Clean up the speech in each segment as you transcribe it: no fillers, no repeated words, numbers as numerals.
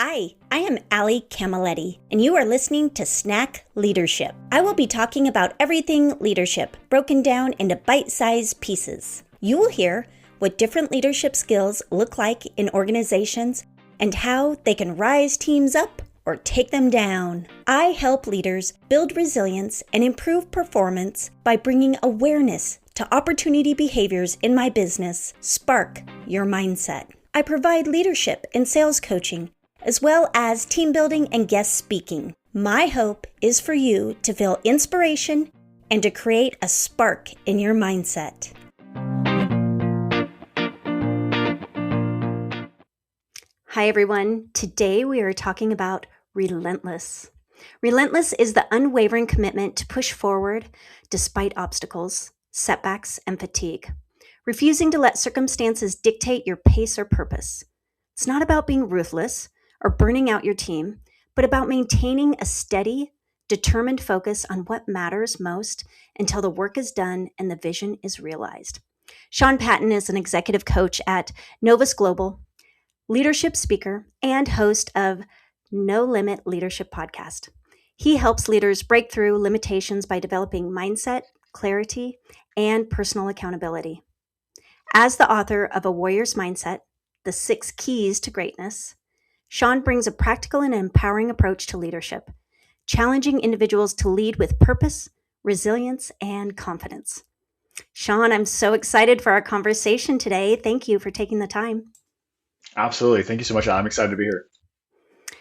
Hi, I am Allie Camilletti, and you are listening to Snack Leadership. I will be talking about everything leadership, broken down into bite-sized pieces. You will hear what different leadership skills look like in organizations and how they can rise teams up or take them down. I help leaders build resilience and improve performance by bringing awareness to opportunity behaviors in my business. Spark your mindset. I provide leadership and sales coaching, as well as team building and guest speaking. My hope is for you to feel inspiration and to create a spark in your mindset. Hi everyone. Today we are talking about Relentless. Relentless is the unwavering commitment to push forward despite obstacles, setbacks, and fatigue, refusing to let circumstances dictate your pace or purpose. It's not about being ruthless or burning out your team, but about maintaining a steady, determined focus on what matters most until the work is done and the vision is realized. Sean Patton is an executive coach at Novus Global, leadership speaker, and host of No Limit Leadership Podcast. He helps leaders break through limitations by developing mindset, clarity, and personal accountability. As the author of A Warrior's Mindset, The 6 Keys to Greatness, Sean brings a practical and empowering approach to leadership, challenging individuals to lead with purpose, resilience, and confidence. Sean, I'm so excited for our conversation today. Thank you for taking the time. Absolutely. Thank you so much. I'm excited to be here.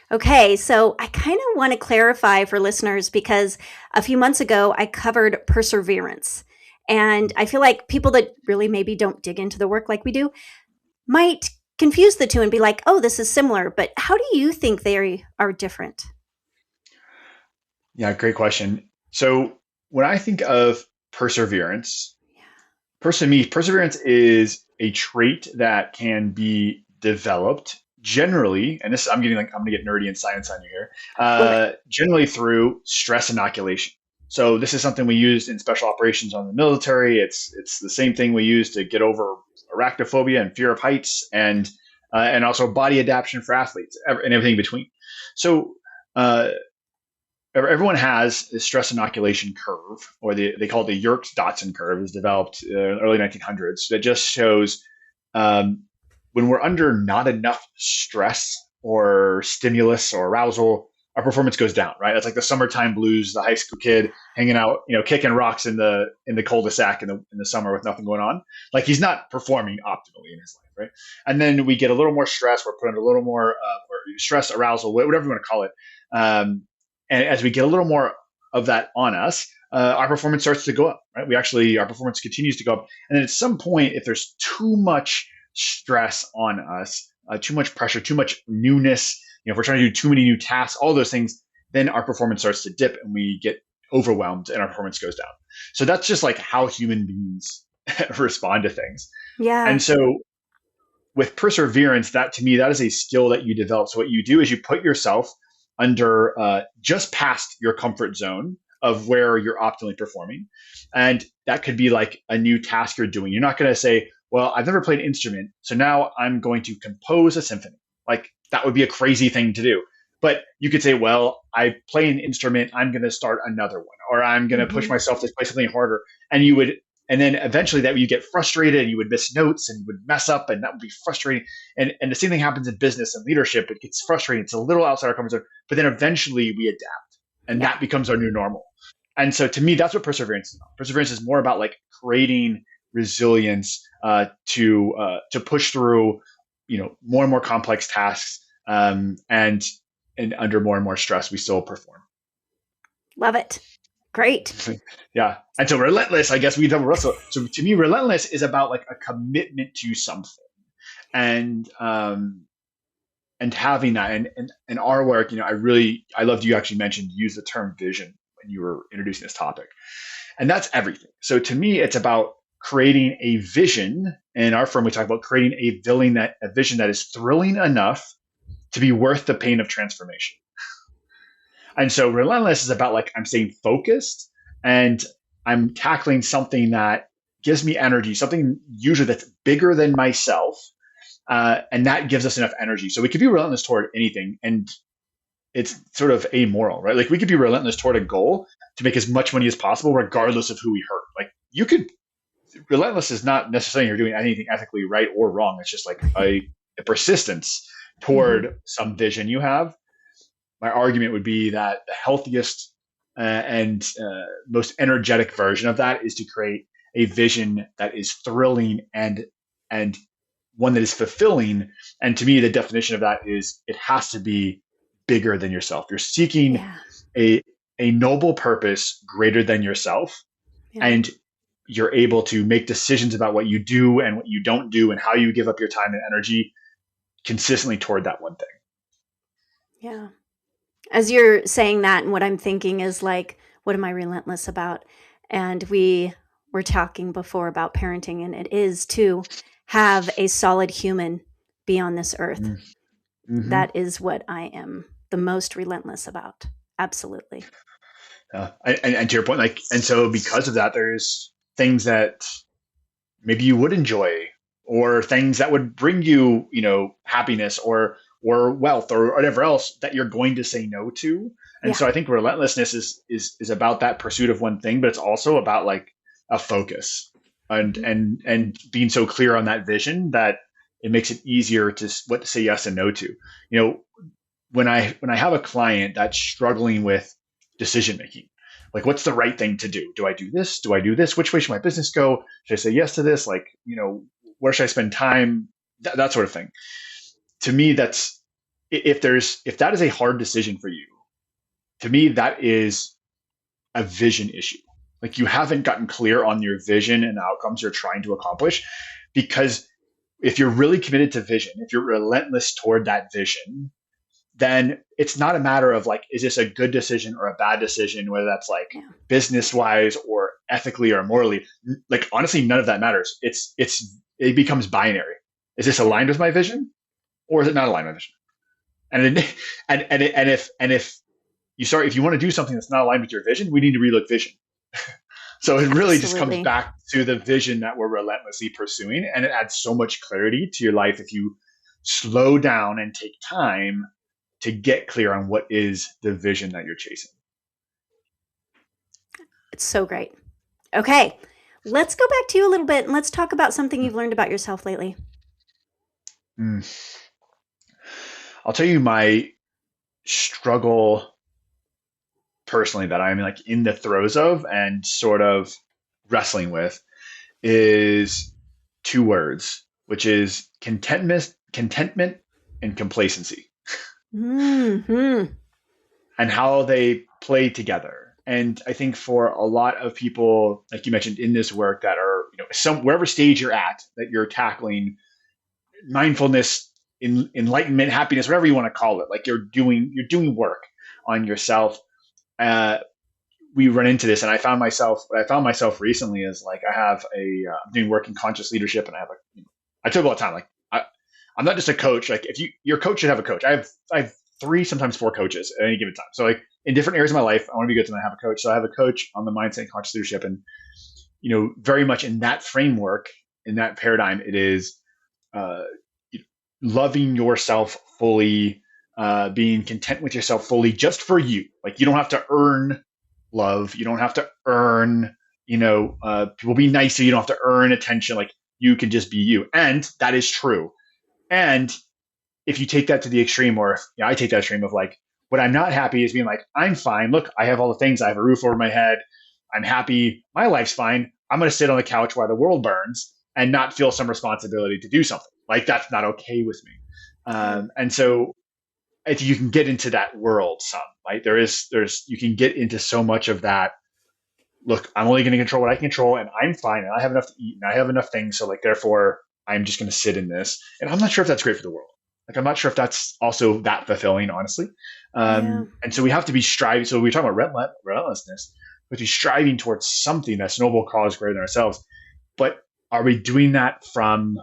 Okay, so I kind of want to clarify for listeners because a few months ago I covered perseverance. And I feel like people that really maybe don't dig into the work like we do might confuse the two and be like, oh, this is similar. But how do you think they are different? Yeah, great question. So when I think of perseverance, perseverance is a trait that can be developed generally, and this I'm going to get nerdy and science on you here, generally through stress inoculation. So this is something we used in special operations on the military. It's the same thing we use to get over arachnophobia and fear of heights, and also body adaptation for athletes and everything in between. So everyone has a stress inoculation curve, or they call it the Yerkes-Dodson curve. It was developed in the early 1900s. That just shows when we're under not enough stress or stimulus or arousal, our performance goes down, right? It's like the summertime blues, the high school kid hanging out, kicking rocks in the cul-de-sac in the summer with nothing going on. Like, he's not performing optimally in his life, right? And then we get a little more stress. We're put under a little more stress, arousal, whatever you want to call it. And as we get a little more of that on us, our performance starts to go up, right? Our performance continues to go up. And then at some point, if there's too much stress on us, too much pressure, too much newness, if we're trying to do too many new tasks, all those things, then our performance starts to dip and we get overwhelmed and our performance goes down. So that's just like how human beings respond to things. Yeah. And so with perseverance, to me, that is a skill that you develop. So what you do is you put yourself under just past your comfort zone of where you're optimally performing. And that could be like a new task you're doing. You're not going to say, well, I've never played an instrument, so now I'm going to compose a symphony. Like, that would be a crazy thing to do. But you could say, well, I play an instrument, I'm going to start another one, or I'm going to push myself to play something harder. And then eventually that you get frustrated and you would miss notes and you would mess up, and that would be frustrating. And the same thing happens in business and leadership. It gets frustrating. It's a little outside our comfort zone, but then eventually we adapt, and that becomes our new normal. And so to me, that's what perseverance is about. Perseverance is more about like creating resilience to push through, more and more complex tasks, and under more and more stress, we still perform. Love it. Great. Yeah. And so relentless, I guess we double wrestle. So to me, relentless is about like a commitment to something, and having that. And in our work, I loved you actually use the term vision when you were introducing this topic, and that's everything. So to me, it's about creating a vision. In our firm, we talk about creating a vision that is thrilling enough to be worth the pain of transformation. And so relentless is about like, I'm staying focused and I'm tackling something that gives me energy, something usually that's bigger than myself, And that gives us enough energy. So we could be relentless toward anything, and it's sort of amoral, right? Like we could be relentless toward a goal to make as much money as possible, regardless of who we hurt. Like you could, relentless is not necessarily you're doing anything ethically right or wrong. It's just like a persistence Mm-hmm. toward some vision you have. My argument would be that the healthiest and most energetic version of that is to create a vision that is thrilling and one that is fulfilling. And to me, the definition of that is it has to be bigger than yourself. You're seeking Yeah. a a noble purpose greater than yourself, Yeah. and you're able to make decisions about what you do and what you don't do and how you give up your time and energy consistently toward that one thing. Yeah. As you're saying that, and what I'm thinking is like, what am I relentless about? And we were talking before about parenting, and it is to have a solid human be on this earth. Mm-hmm. That is what I am the most relentless about. Absolutely. And to your point, like, and so because of that, there's things that maybe you would enjoy, or things that would bring you, happiness or wealth or whatever else that you're going to say no to. And Yeah. so I think relentlessness is about that pursuit of one thing, but it's also about like a focus and Mhm. being so clear on that vision that it makes it easier to what to say yes and no to. You know, when I have a client that's struggling with decision making, like what's the right thing to do? Do I do this? Do I do this? Which way should my business go? Should I say yes to this? Like, where should I spend time? That sort of thing. To me, that's if that is a hard decision for you, to me that is a vision issue. Like you haven't gotten clear on your vision and outcomes you're trying to accomplish, because if you're really committed to vision, if you're relentless toward that vision, then it's not a matter of like, is this a good decision or a bad decision, whether that's like Yeah. business wise or ethically or morally. Like honestly, none of that matters. It becomes binary. Is this Yeah. aligned with my vision, or is it not aligned with my vision? And it, and if if you want to do something that's not aligned with your vision, we need to relook vision. So it really just comes Absolutely. back to the vision that we're relentlessly pursuing, and it adds so much clarity to your life if you slow down and take time to get clear on what is the vision that you're chasing. It's so great. Okay. Let's go back to you a little bit and let's talk about something you've learned about yourself lately. Mm. I'll tell you my struggle personally that I'm like in the throes of and sort of wrestling with is two words, which is contentment and complacency, Hmm. and how they play together. And I think for a lot of people, like you mentioned in this work, that are some wherever stage you're at, that you're tackling mindfulness, enlightenment, happiness, whatever you want to call it, like you're doing work on yourself. Uh, we run into this, and what I found myself recently is like I'm doing work in conscious leadership, and I took a lot of time. Like I'm not just a coach. Like if your coach should have a coach. I have three, sometimes four coaches at any given time. So like in different areas of my life, I want to be good, and I have a coach. So I have a coach on the mindset and conscious leadership, and very much in that framework, in that paradigm, it is uh, loving yourself fully, being content with yourself fully, just for you. Like you don't have to earn love. You don't have to earn, people be nice to you. You don't have to earn attention. Like you can just be you. And that is true. And if you take that to the extreme, or I take that extreme of like, what I'm not happy is being like, I'm fine. Look, I have all the things. I have a roof over my head. I'm happy. My life's fine. I'm going to sit on the couch while the world burns and not feel some responsibility to do something. Like that's not okay with me. Yeah. And so if you can get into that world some, right? You can get into so much of that. Look, I'm only going to control what I can control, and I'm fine, and I have enough to eat, and I have enough things. So like, therefore, I'm just going to sit in this. And I'm not sure if that's great for the world. Like, I'm not sure if that's also that fulfilling, honestly. Yeah. And so we have to be striving. So we talk about relentlessness, but be striving towards something that's noble cause greater than ourselves. But are we doing that from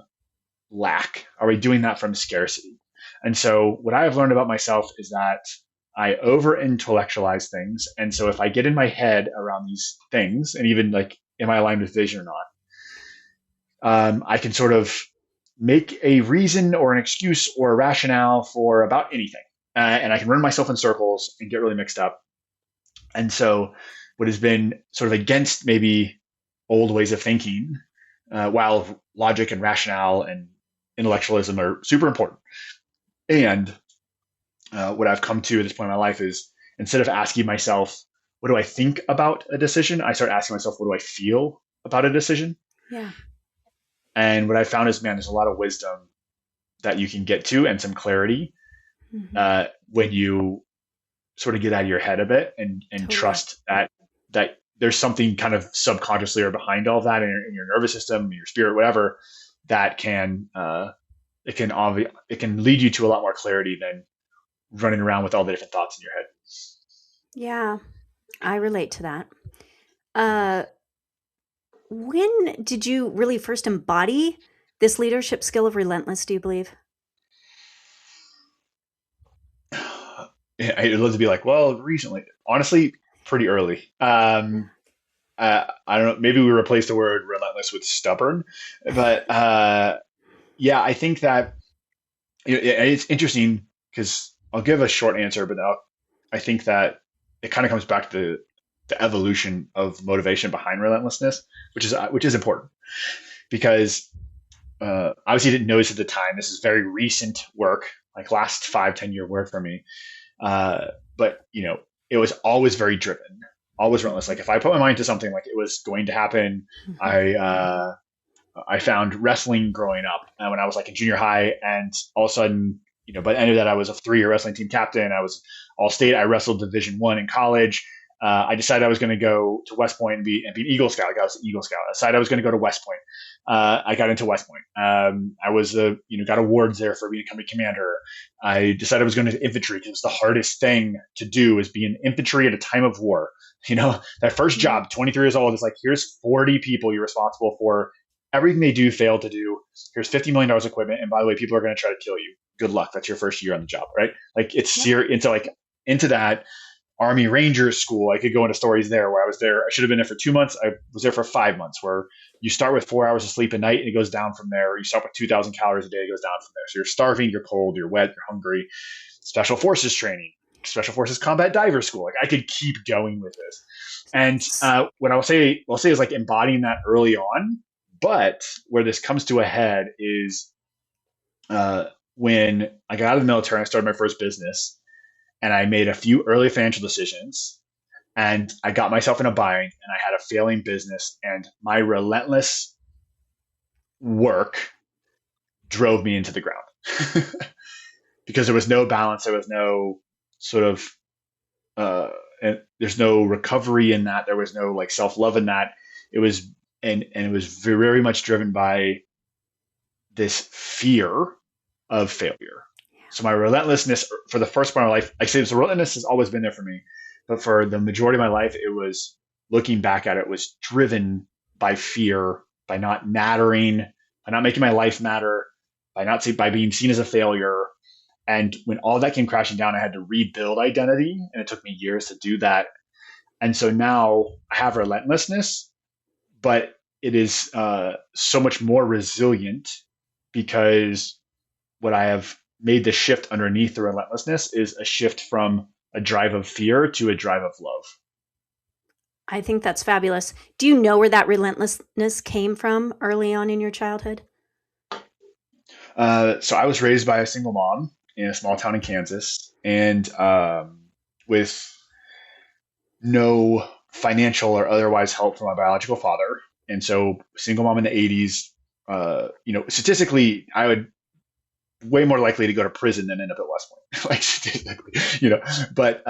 lack? Are we doing that from scarcity? And so what I have learned about myself is that I over intellectualize things. And so if I get in my head around these things, and even like, am I aligned with vision or not? I can sort of make a reason or an excuse or a rationale for about anything. And I can run myself in circles and get really mixed up. And so, what has been sort of against maybe old ways of thinking, while logic and rationale and intellectualism are super important. And what I've come to at this point in my life is instead of asking myself, what do I think about a decision? I start asking myself, what do I feel about a decision? Yeah. And what I found is, man, there's a lot of wisdom that you can get to and some clarity Mm-hmm. when you sort of get out of your head a bit and Totally. trust that there's something kind of subconsciously or behind all that in your nervous system, your spirit, whatever, that can it can lead you to a lot more clarity than running around with all the different thoughts in your head. Yeah, I relate to that. Uh, when did you really first embody this leadership skill of relentless, do you believe? I'd love to be like, well, recently, honestly, pretty early. Yeah. I don't know. Maybe we replace the word relentless with stubborn, but yeah, I think that it's interesting because I'll give a short answer, but I think that it kind of comes back to the evolution of motivation behind relentlessness, which is important because obviously I didn't notice at the time. This is very recent work, like last 5, 10 year work for me. Uh, but it was always very driven, always relentless. Like if I put my mind to something, like it was going to happen. Mhm. I found wrestling growing up when I was like in junior high, and all of a sudden, by the end of that, I was a 3 year wrestling team captain. I was all state. I wrestled Division 1 in college. I decided I was going to go to West Point and be an Eagle Scout. Like I was an Eagle Scout. I decided I was going to go to West Point. I got into West Point. I was got awards there for being a company commander. I decided I was going to infantry because it was the hardest thing to do is be in infantry at a time of war. That first Yeah. job, 23 years old, is like, here's 40 people you're responsible for. Everything they do failed to do. Here's $50 million equipment. And by the way, people are going to try to kill you. Good luck. That's your first year on the job, right? Like it's Yep. serious into that Army Rangers school. I could go into stories there where I was there. I should have been there for 2 months. I was there for 5 months, where you start with 4 hours of sleep a night and it goes down from there. You start with 2,000 calories a day, it goes down from there. So you're starving, you're cold, you're wet, you're hungry. Special forces training, special forces combat diver school. Like I could keep going with this. And what I'll say is like embodying that early on. But where this comes to a head is uh, when I got out of the military and I started my first business, and I made a few early financial decisions, and I got myself in a bind, and I had a failing business, and my relentless work drove me into the ground because there was no balance, there was no sort of uh, and there's no recovery in that, there was no like self love in that. It was and it was very much driven by this fear of failure. So my relentlessness for the first part of my life, I say this relentlessness has always been there for me, but for the majority of my life, it was looking back at it was driven by fear, by not mattering, by not making my life matter, by being seen as a failure. And when all that came crashing down, I had to rebuild identity, and it took me years to do that. And so now I have relentlessness, but it is so much more resilient because what I have made the shift underneath the relentlessness is a shift from a drive of fear to a drive of love. I think that's fabulous. Do you know where that relentlessness came from early on in your childhood? So I was raised by a single mom in a small town in Kansas, and with no financial or otherwise help from my biological father. And so, single mom in the 80s, statistically, I would way more likely to go to prison than end up at West Point, like statistically, But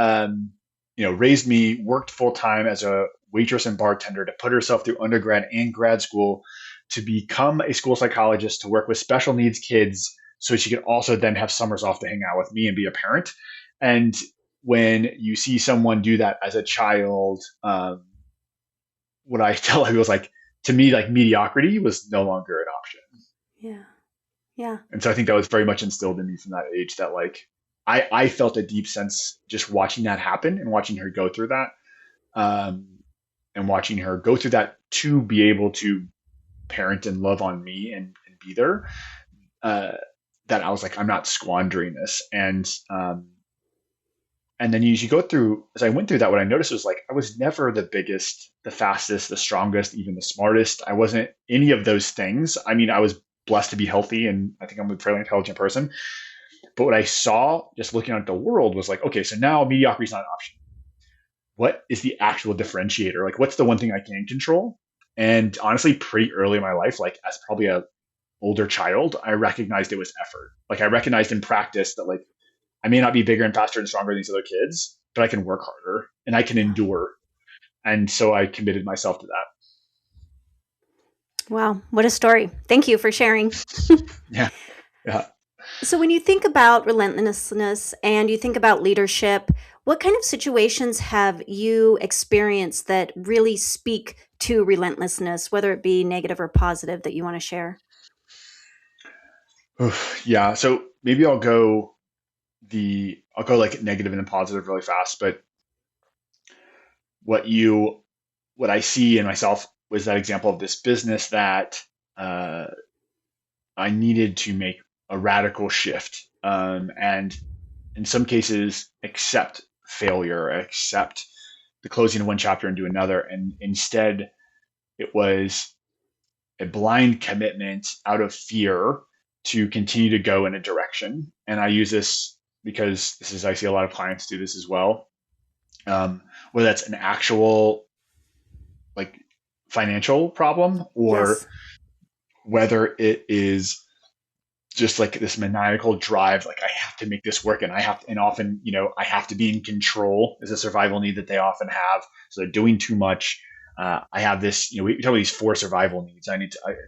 raised me, worked full time as a waitress and bartender to put herself through undergrad and grad school to become a school psychologist to work with special needs kids, so she could also then have summers off to hang out with me and be a parent. And when you see someone do that as a child, what I tell people is like, to me, like mediocrity was no longer an option. Yeah. Yeah. And so I think that was very much instilled in me from that age that like I felt a deep sense just watching that happen and watching her go through that, um, and watching her go through that to be able to parent and love on me and be there. uh, that I was like, I'm not squandering this. And then as you go through, as I went through that, what I noticed was like, I was never the biggest, the fastest, the strongest, even the smartest. I wasn't any of those things. I mean, I was blessed to be healthy, and I think I'm a fairly intelligent person. But what I saw just looking at the world was like, okay, so now mediocrity is not an option. What is the actual differentiator? Like, what's the one thing I can control? And honestly, pretty early in my life, like as probably a older child, I recognized it was effort. Like I recognized in practice that like I may not be bigger and faster and stronger than these other kids, but I can work harder and I can Yeah. endure. And so I committed myself to that. Wow, what a story. Thank you for sharing. Yeah. Yeah. So, when you think about relentlessness and you think about leadership, what kind of situations have you experienced that really speak to relentlessness, whether it be negative or positive, that you want to share? Oof, yeah. So maybe I'll go like negative and then positive really fast. But what you, what I see in myself was that example of this business that uh, I needed to make a radical shift. And in some cases, accept failure, accept the closing of one chapter and do another. And instead, it was a blind commitment out of fear to continue to go in a direction. And I use this because this is, I see a lot of clients do this as well. Whether that's an actual like financial problem or Yes. whether it is just like this maniacal drive, like I have to make this work and I have to, and often, I have to be in control is a survival need that they often have. So they're doing too much. I have this, we talk about these four survival needs. I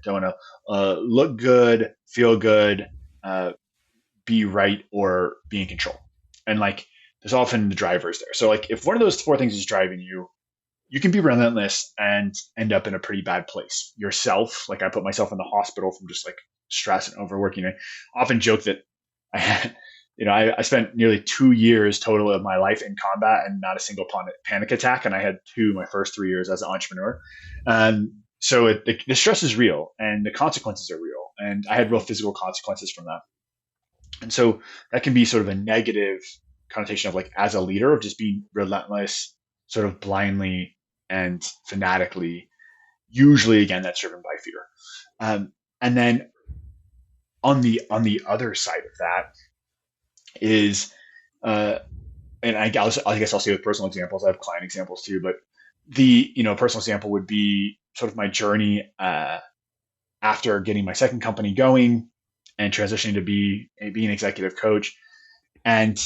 don't want to look good, feel good, uh, be right, or be in control. And like, there's often the drivers there. So like, if one of those four things is driving you, you can be relentless and end up in a pretty bad place yourself. Like I put myself in the hospital from just like stress and overworking. I often joke that I had, I spent nearly 2 years total of my life in combat and not a single panic attack. And I had two my first 3 years as an entrepreneur. So the stress is real and the consequences are real. And I had real physical consequences from that. And so that can be sort of a negative connotation of like as a leader of just being relentless, sort of blindly and fanatically. Usually, again, that's driven by fear. And then on the other side of that is, uh, and I guess I'll say with personal examples. I have client examples too, but the personal example would be sort of my journey after getting my second company going and transitioning to be an executive coach. And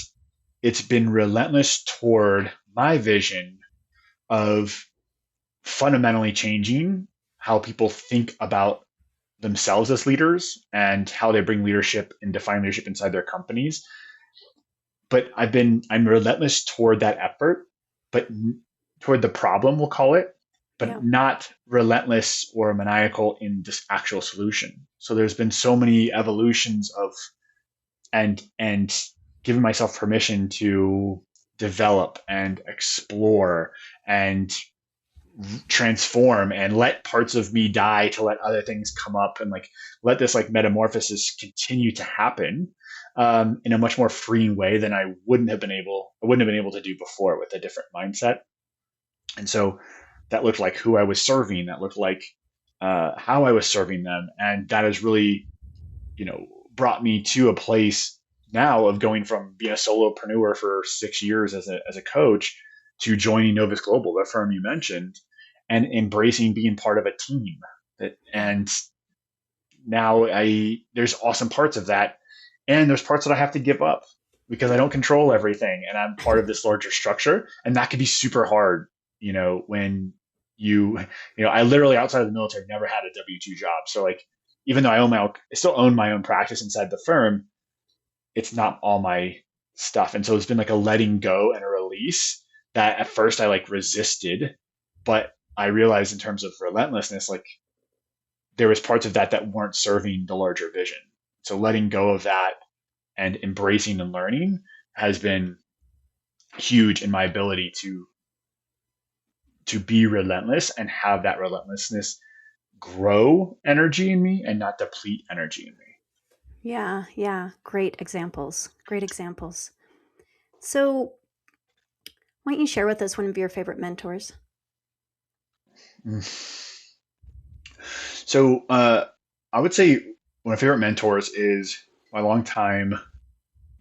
it's been relentless toward my vision of fundamentally changing how people think about themselves as leaders and how they bring leadership and define leadership inside their companies. But I'm relentless toward that effort, but toward the problem, we'll call it, but Yeah. not relentless or maniacal in this actual solution. So there's been so many evolutions of and giving myself permission to develop and explore and transform and let parts of me die to let other things come up and like let this like metamorphosis continue to happen in a much more freeing way than I wouldn't have been able to do before with a different mindset. And so that looked like who I was serving, that looked like how I was serving them, and that has really brought me to a place now of going from being a solopreneur for 6 years as a coach to joining Novus Global, the firm you mentioned, and embracing being part of a team. Yeah. And now there's awesome parts of that, and there's parts that I have to give up because I don't control everything, and I'm part of this larger structure, and that can be super hard. When I literally outside of the military never had a W-2 job, so like even though I still own my own practice inside the firm, it's not all my stuff. And so it's been like a letting go and a release that at first I like resisted, but I realized in terms of relentlessness, like there was parts of that that weren't serving the larger vision. So letting go of that and embracing and learning has been huge in my ability to be relentless and have that relentlessness grow energy in me and not deplete energy in me. Yeah, yeah. Great examples. Great examples. So, why don't you share with us one of your favorite mentors? Mm. So I would say one of my favorite mentors is my longtime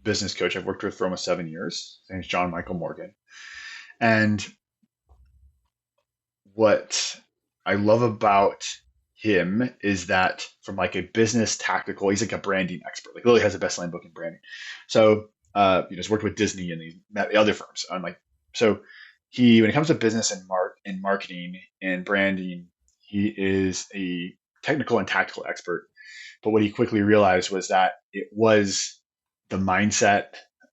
business coach I've worked with for almost 7 years. His name's John Michael Morgan. And what I love about him is that from like a business tactical, he's like a branding expert. Like literally has a best-selling book in branding. So he's worked with Disney and the other firms. I'm like, so he when it comes to business and marketing and branding, he is a technical and tactical expert. But what he quickly realized was that it was the mindset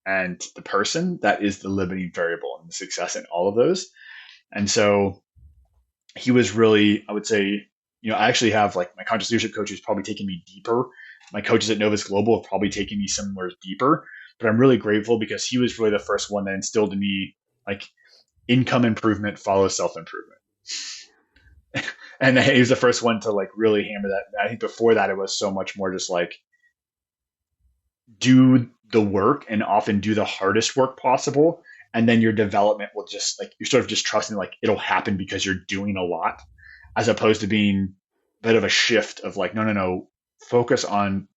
and the person that is the limiting variable and the success in all of those. And so he was really, I would say, I actually have like my conscious leadership coach who's probably taken me deeper. My coaches at Novus Global have probably taken me somewhere deeper, but I'm really grateful because he was really the first one that instilled in me like income improvement follows self improvement. And he was the first one to like really hammer that. I think before that, it was so much more just like do the work and often do the hardest work possible. And then your development will just like, you're sort of just trusting like it'll happen because you're doing a lot as opposed to being a bit of a shift of like, no, no, no, focus on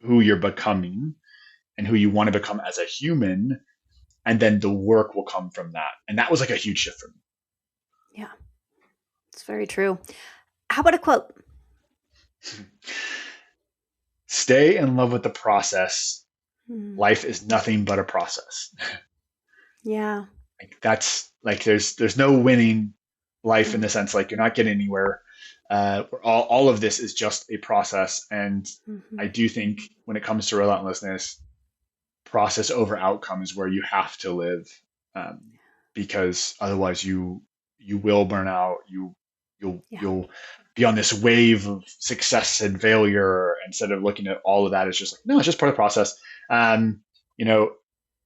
who you're becoming and who you want to become as a human. And then the work will come from that. And that was like a huge shift for Yeah, it's very true. How about a quote? me. Stay in love with the process. Hmm. Life is nothing but a process. Yeah. Like that's like there's no winning life in Mm-hmm. the sense like you're not getting anywhere. All of this is just a process, and Mm-hmm. I do think when it comes to relentlessness, process over outcome is where you have to live, um, because otherwise you will burn out. Yeah. You'll be on this wave of success and failure instead of looking at all of that as just like no, it's just part of the process. Um, you know,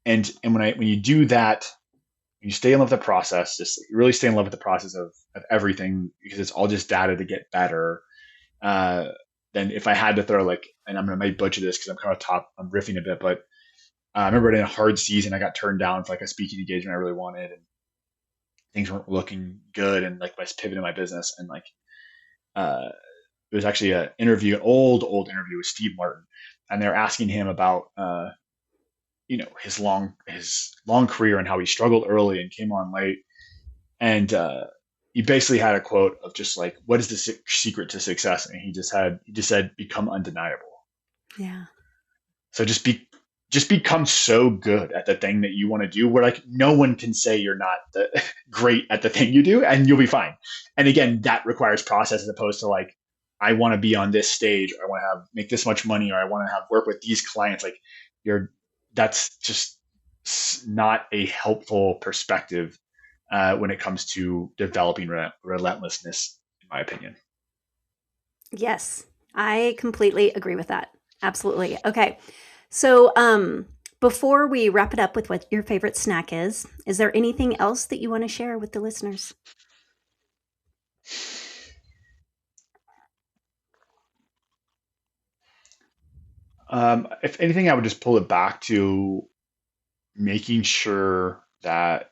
and when you do that, you stay in love with the process, just really stay in love with the process of everything because it's all just data to get better. Uh, then if I had to throw like, and I'm gonna might butcher this because I'm riffing a bit, but I remember in a hard season, I got turned down for like a speaking engagement I really wanted, and things weren't looking good, and like I was pivoting my business, and like uh, it was actually an interview, an old interview with Steve Martin, and they're asking him about his long career and how he struggled early and came on late. And he basically had a quote of just like, "What is the secret to success?" And he just said, "Become undeniable." Yeah. So just become so good at the thing that you want to do, where like no one can say you're not great at the thing you do, and you'll be fine. And again, that requires process as opposed to like, I want to be on this stage, or I want to have make this much money, or I want to have work with these clients. Like you're that's just not a helpful perspective when it comes to developing relentlessness, in my opinion. Yes. I completely agree with that. Absolutely. Okay. So, before we wrap it up with what your favorite snack is there anything else that you want to share with the listeners? If anything, I would just pull it back to making sure that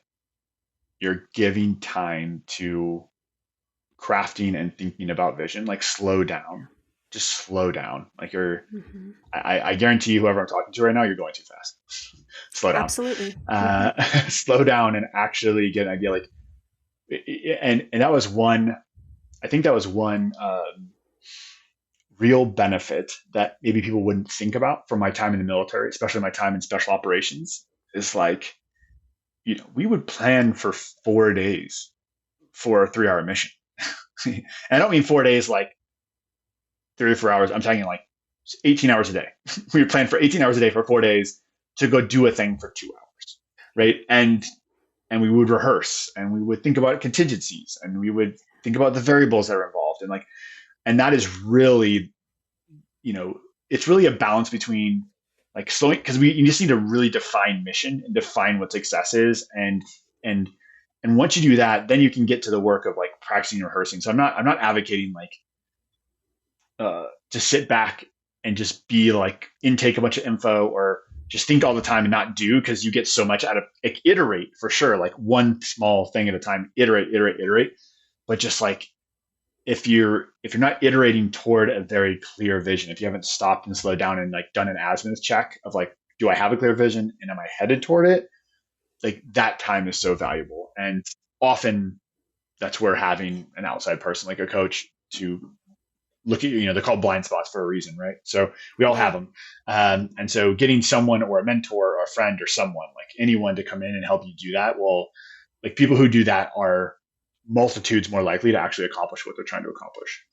you're giving time to crafting and thinking about vision. Like slow down, just slow down. Like Hmm. I guarantee you, whoever I'm talking to right now, you're going too fast. Slow down, Absolutely. Hmm. slow down, and actually get an idea. Like, and that was one. I think that was one real benefit that maybe people wouldn't think about from my time in the military, especially my time in special operations. Is like, we would plan for 4 days for a 3 hour mission. And I don't mean 4 days like 3 or 4 hours. I'm talking like 18 hours a day. We would plan for 18 hours a day for 4 days to go do a thing for 2 hours, right? And we would rehearse and we would think about contingencies and we would think about the variables that are involved and like, and that is really, you know, it's really a balance between like slowing because we you just need to really define mission and define what success is and and once you do that, then you can get to the work of like practicing and rehearsing. So I'm not advocating like to sit back and just be like intake a bunch of info or just think all the time and not do, because you get so much out of like, iterate for sure, like one small thing at a time, iterate. But just like if you're not iterating toward a very clear vision, if you haven't stopped and slowed down and like done an azimuth check of like, do I have a clear vision and am I headed toward it? Like that time is so valuable. And often that's where having an outside person like a coach to look at they're called blind spots for a reason, right? So we all have Yeah. them. And so getting someone or a mentor or a friend or someone, like anyone, to come in and help you do that, well, like people who do that are multitudes more likely to actually accomplish what they're trying to accomplish.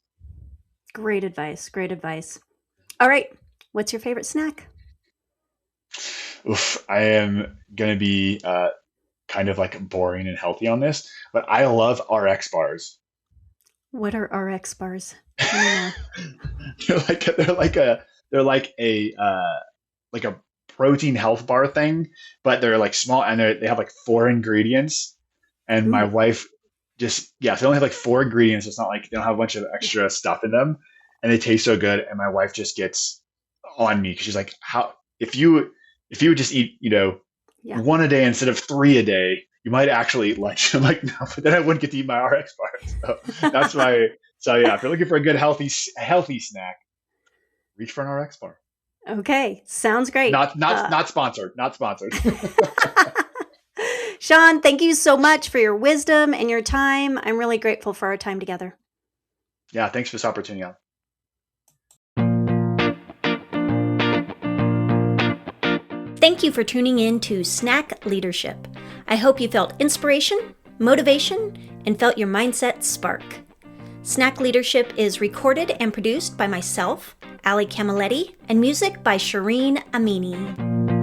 Great advice. Great advice. All right. What's your favorite snack? Oof, I am going to be kind of like boring and healthy on this, but I love RX bars. What are RX bars? Tell me more. They're like a protein health bar thing, but they're like small and they have like four ingredients. And my Ooh. wife just, yeah, so they only have like four ingredients. It's not like they don't have a bunch of extra stuff in them, and they taste so good. And my wife just gets on me because she's like, how if you would just eat Yeah. one a day instead of three a day, you might actually eat lunch. I'm like, no, but then I wouldn't get to eat my RX bars. So that's my so yeah. If you're looking for a good healthy snack, reach for an RX bar. Okay. Sounds great. Not sponsored. Not sponsored. Sean, thank you so much for your wisdom and your time. I'm really grateful for our time together. Yeah, thanks for this opportunity. Thank you for tuning in to Snack Leadership. I hope you felt inspiration, motivation, and felt your mindset spark. Snack Leadership is recorded and produced by myself, Ali Camilletti, and music by Shireen Amini.